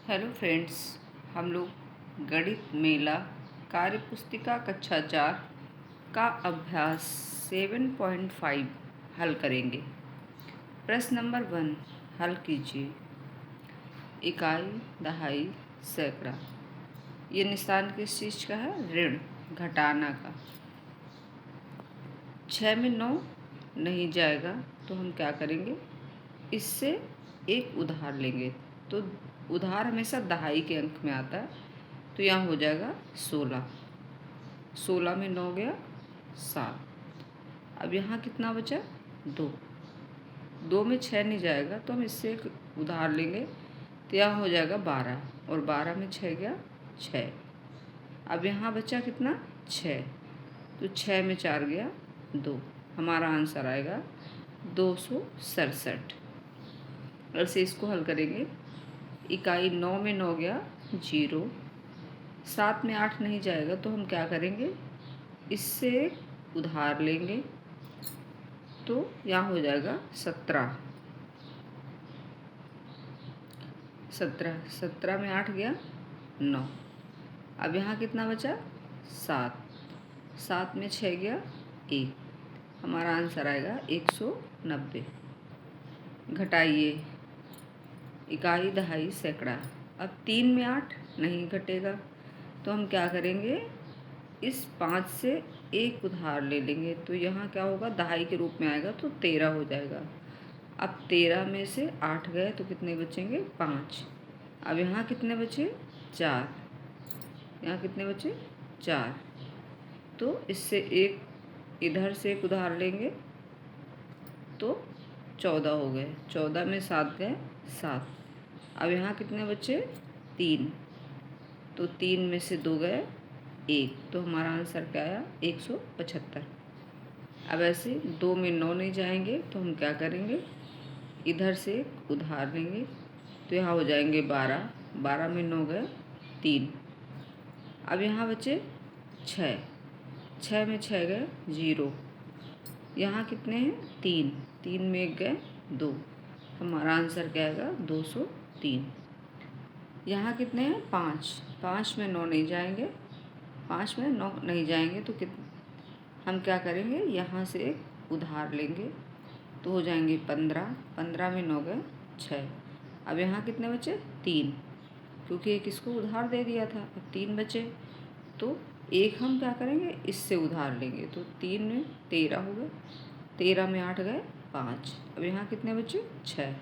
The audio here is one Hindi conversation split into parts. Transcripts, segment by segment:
हेलो फ्रेंड्स, हम लोग गणित मेला कार्य पुस्तिका कक्षा 4 का अभ्यास 7.5 हल करेंगे। प्रश्न नंबर 1 हल कीजिए। इकाई, दहाई, सैकड़ा। ये निशान किस चीज़ का है? ऋण, घटाना का। 6 में 9 नहीं जाएगा तो हम क्या करेंगे? इससे एक उधार लेंगे। तो उधार हमेशा दहाई के अंक में आता है, तो यहाँ हो जाएगा 16। 16 में 9 गया 7। अब यहाँ कितना बचा? 2। 2 में 6 नहीं जाएगा तो हम इससे एक उधार लेंगे, तो यहाँ हो जाएगा 12। और 12 में 6 गया 6। अब यहाँ बचा कितना? 6। तो 6 में 4 गया 2। हमारा आंसर आएगा 267। ऐसे इसको हल करेंगे। इकाई 9 में 9 गया 0। 7 में 8 नहीं जाएगा तो हम क्या करेंगे? इससे उधार लेंगे, तो यहाँ हो जाएगा 17। 17 में 8 गया 9। अब यहाँ कितना बचा? 7। 7 में 6 गया 1। हमारा आंसर आएगा 190। घटाइए। इकाई, दहाई, सैकड़ा। अब 3 में 8 नहीं घटेगा तो हम क्या करेंगे? इस 5 से एक उधार ले लेंगे, तो यहाँ क्या होगा? दहाई के रूप में आएगा तो 13 हो जाएगा। अब 13 में से 8 गए तो कितने बचेंगे? 5। अब यहाँ कितने बचे? 4। यहाँ कितने बचे? 4। तो इससे एक, इधर से एक उधार लेंगे तो 14 हो गए। 14 में 7 गए 7। अब यहाँ कितने बचे? 3। तो 3 में से 2 गए 1। तो हमारा आंसर क्या आया? 175। अब ऐसे 2 में 9 नहीं जाएंगे तो हम क्या करेंगे? इधर से उधार लेंगे, तो यहाँ हो जाएंगे 12। 12 में 9 गए 3। अब यहाँ बचे 6। 6 में 6 गए 0। यहाँ कितने हैं? 3। 3 में 1 गए 2। हमारा आंसर क्या आएगा? 203। यहाँ कितने हैं? 5। 5 में 9 नहीं जाएंगे। 5 में 9 नहीं जाएंगे तो हम क्या करेंगे? यहाँ से एक उधार लेंगे, तो हो जाएंगे 15। 15 में 9 गए 6। अब यहाँ कितने बचे? 3, क्योंकि एक इसको उधार दे दिया था। अब 3 बचे तो एक हम क्या करेंगे? इससे उधार लेंगे, तो 3 में 13 हो गए। 13 में 8 गए 5। अब यहाँ कितने बचे? 6।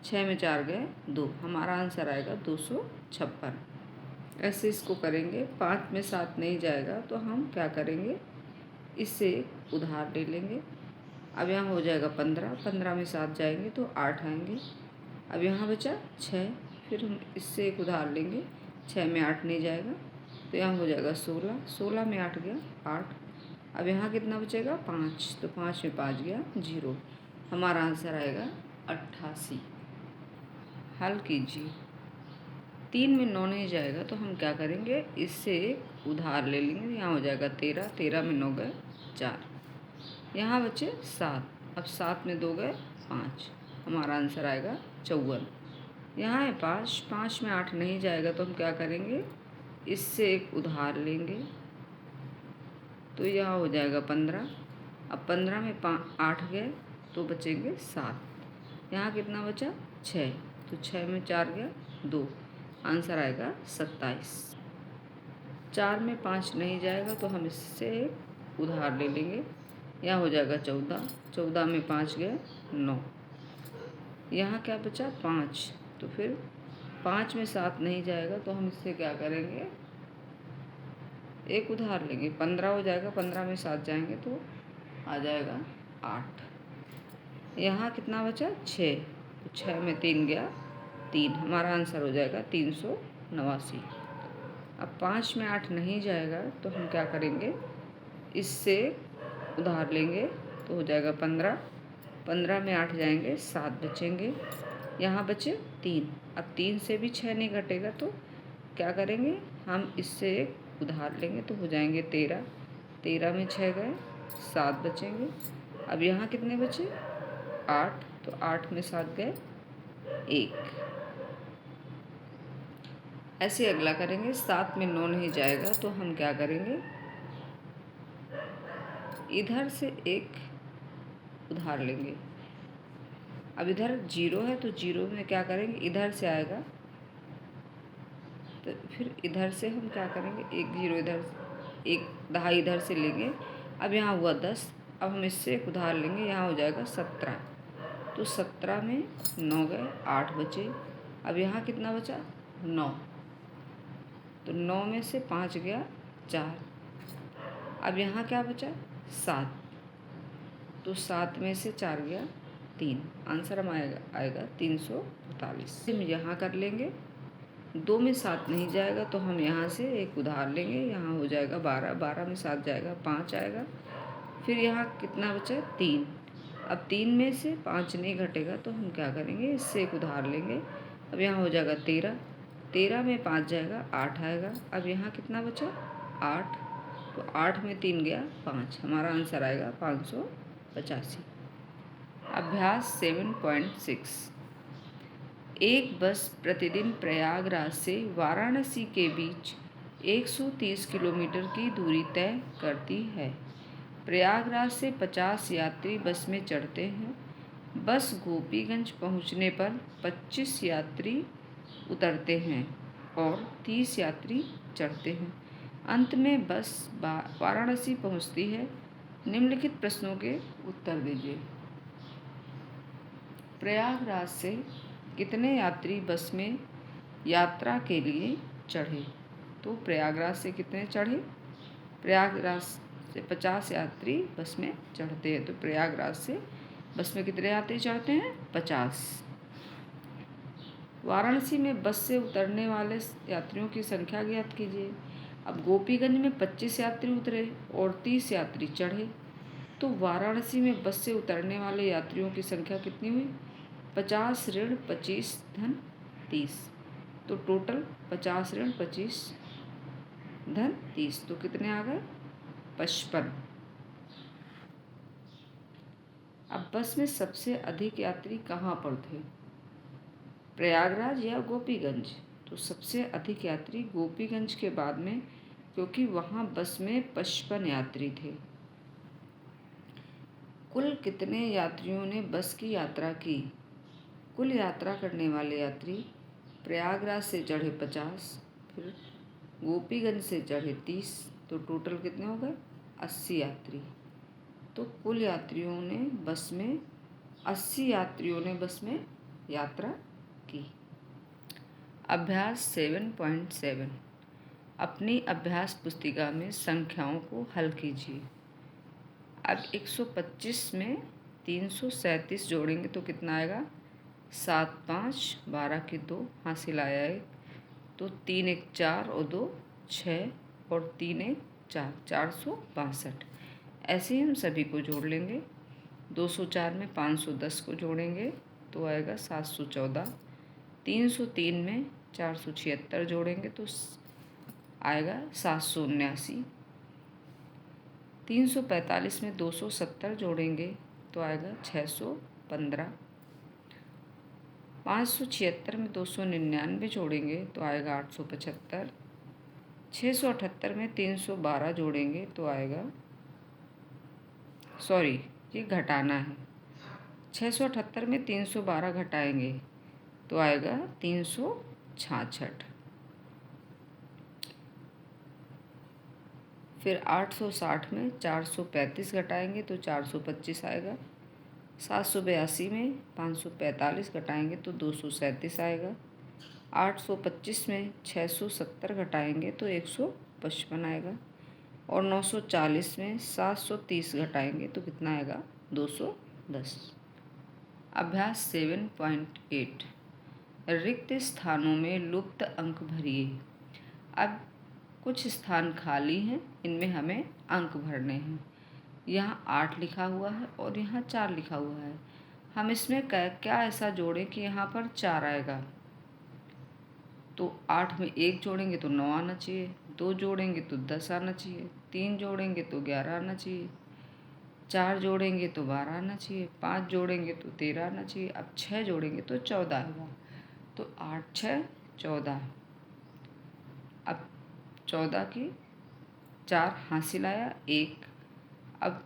6 में 4 गए 2। हमारा आंसर आएगा 256। ऐसे इसको करेंगे। 5 में 7 नहीं जाएगा तो हम क्या करेंगे? इससे उधार ले लेंगे। अब यहाँ हो जाएगा 15। 15 में 7 जाएंगे तो 8 आएंगे। अब यहाँ बचा 6। फिर हम इससे एक उधार लेंगे। 6 में 8 नहीं जाएगा तो यहाँ हो जाएगा 16। 16 में 8 गया 8। अब यहाँ कितना बचेगा? 5। तो 5 में 5 गया 0। हमारा आंसर आएगा 88। हल कीजिए। 3 में 9 नहीं जाएगा तो हम क्या करेंगे? इससे एक उधार ले लेंगे। यहाँ हो जाएगा 13। 13 में 9 गए 4। यहाँ बचे 7। अब 7 में 2 गए 5। हमारा आंसर आएगा 54। यहाँ है 5। 5 में 8 नहीं जाएगा तो हम क्या करेंगे? इससे एक उधार लेंगे, तो यहाँ हो जाएगा 15। अब 15 में 8 गए तो बचेंगे 7। यहाँ कितना बचा? 6। तो 6 में 4 गया 2। आंसर आएगा 27। 4 में 5 नहीं जाएगा तो हम इससे एक उधार ले लेंगे। यहाँ हो जाएगा 14। 14 में 5 गए 9। यहाँ क्या बचा? 5। तो फिर 5 में 7 नहीं जाएगा तो हम इससे क्या करेंगे? एक उधार लेंगे। 15 हो जाएगा। 15 में 7 जाएंगे तो आ जाएगा 8। यहाँ कितना बचा? 6। तो 6 में 3 गया 3। हमारा आंसर हो जाएगा 389। अब 5 में 8 नहीं जाएगा तो हम क्या करेंगे? इससे उधार लेंगे, तो हो जाएगा 15। 15 में 8 जाएंगे 7 बचेंगे। यहाँ बचे 3। अब 3 से भी 6 नहीं घटेगा तो क्या करेंगे? हम इससे एक उधार लेंगे, तो हो जाएंगे 13। 13 में 6 गए 7 बचेंगे। अब यहाँ कितने बचे? 8। तो 8 में 7 गए 1। ऐसे अगला करेंगे। 7 में 9 नहीं जाएगा तो हम क्या करेंगे, इधर से एक उधार लेंगे। अब इधर 0 है तो 0 में क्या करेंगे, इधर से आएगा तो फिर इधर से हम क्या करेंगे, एक 0 इधर, एक दहाई इधर से लेंगे। अब यहाँ हुआ 10, अब हम इससे एक उधार लेंगे, यहाँ हो जाएगा 17। तो 17 में 9 गए, 8 बचे। अब यहाँ कितना बचा, 9। तो 9 में से 5 गया 4। अब यहाँ क्या बचा, 7। तो 7 में से 4 गया 3। आंसर हम आएगा 345। हम यहाँ कर लेंगे। 2 में 7 नहीं जाएगा तो हम यहाँ से एक उधार लेंगे, यहाँ हो जाएगा 12। 12 में 7 जाएगा, 5 आएगा। फिर यहाँ कितना बचा, 3। अब 3 में से 5 नहीं घटेगा तो हम क्या करेंगे, इससे एक उधार लेंगे। अब यहाँ हो जाएगा 13। 13 में 5 जाएगा, 8 आएगा। अब यहाँ कितना बचा, 8। तो 8 में 3 गया 5। हमारा आंसर आएगा 585। अभ्यास 7.6। एक बस प्रतिदिन प्रयागराज से वाराणसी के बीच 130 किलोमीटर की दूरी तय करती है। प्रयागराज से 50 यात्री बस में चढ़ते हैं। बस गोपीगंज पहुंचने पर 25 यात्री उतरते हैं और 30 यात्री चढ़ते हैं। अंत में बस वाराणसी पहुंचती है। निम्नलिखित प्रश्नों के उत्तर दीजिए। प्रयागराज से कितने यात्री बस में यात्रा के लिए चढ़े? तो प्रयागराज से कितने चढ़े, प्रयागराज से 50 यात्री बस में चढ़ते हैं। तो प्रयागराज से बस में कितने यात्री चढ़ते हैं, 50। वाराणसी में बस से उतरने वाले यात्रियों की संख्या ज्ञात कीजिए। अब गोपीगंज में 25 यात्री उतरे और 30 यात्री चढ़े, तो वाराणसी में बस से उतरने वाले यात्रियों की संख्या कितनी हुई, 50 ऋण 25 धन 30। तो टोटल 50 ऋण 25 धन 30, तो कितने आ गए, 55। अब बस में सबसे अधिक यात्री कहाँ पर थे, प्रयागराज या गोपीगंज? तो सबसे अधिक यात्री गोपीगंज के बाद में, क्योंकि वहाँ बस में 55 यात्री थे। कुल कितने यात्रियों ने बस की यात्रा की? कुल यात्रा करने वाले यात्री प्रयागराज से चढ़े 50, फिर गोपीगंज से चढ़े 30, तो टोटल कितने हो गए, 80 यात्री। तो कुल यात्रियों ने बस में 80 यात्रियों ने बस में यात्रा की। अभ्यास 7.7। अपनी अभ्यास पुस्तिका में संख्याओं को हल कीजिए। अब 125 में 337 जोड़ेंगे तो कितना आएगा, 7 5 12 के 2 हासिल आया 1, तो 3 1 4 और 2 6 और 3 1 4, 462। ऐसे ही हम सभी को जोड़ लेंगे। 204 में 510 को जोड़ेंगे तो आएगा 714। 303 में 476 जोड़ेंगे तो आएगा 779। 345 में 270 जोड़ेंगे तो आएगा 615। 576 में 299 जोड़ेंगे तो आएगा 875। 678 में 312 जोड़ेंगे तो आएगा, सॉरी ये घटाना है, 678 में 312 घटाएंगे तो आएगा 366। फिर 860 में 435 घटाएंगे तो 425 आएगा। 782 में 545 घटाएंगे तो 237 आएगा। 825 में 670 घटाएंगे तो 155 आएगा। और 940 में 730 घटाएंगे तो कितना आएगा, 210। अभ्यास 7.8। रिक्त स्थानों में लुप्त अंक भरिए। अब कुछ स्थान खाली हैं, इनमें हमें अंक भरने हैं। यहाँ 8 लिखा हुआ है और यहाँ 4 लिखा हुआ है। हम इसमें क्या ऐसा जोड़ें कि यहाँ पर 4 आएगा। तो 8 में 1 जोड़ेंगे तो 9 आना चाहिए, 2 जोड़ेंगे तो 10 आना चाहिए, 3 जोड़ेंगे तो 11 आना चाहिए, 4 जोड़ेंगे तो 12 आना चाहिए, 5 जोड़ेंगे तो 13 आना चाहिए। अब 6 जोड़ेंगे तो 14 आएगा। तो 8 6 14। 14 की 4 हासिल आया 1। अब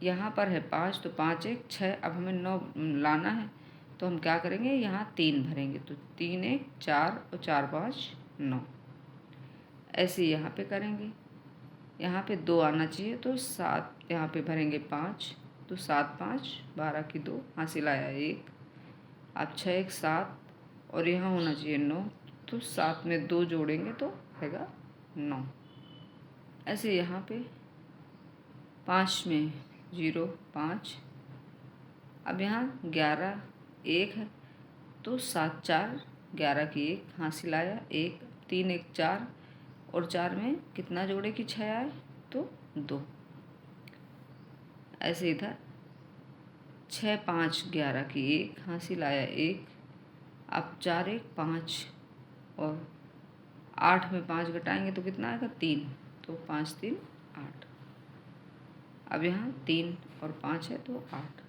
यहाँ पर है 5, तो 5 1 6। अब हमें 9 लाना है, तो हम क्या करेंगे, यहाँ 3 भरेंगे, तो 3 1 4 और 4 5 9। ऐसे यहाँ पे करेंगे, यहाँ पे 2 आना चाहिए, तो 7 यहाँ पे भरेंगे 5, तो 7 5 12 की 2 हासिल आया 1। अब 6 1 7 और यहाँ होना चाहिए 9, तो 7 में 2 जोड़ेंगे तो रहेगा 9। ऐसे यहाँ पे 5 में 0 5। अब यहाँ 11 1 है, तो 7 4 11 की 1 हासिल आया 1। 3 1 4 और 4 में कितना जोड़े कि 6 आए, तो 2। ऐसे इधर 6 5 11 की 1 हासिल आया 1। अब 4 1 5 और 8 में 5 घटाएंगे तो कितना आएगा 3, तो 5 3 8। अब यहाँ 3 और 5 है तो 8।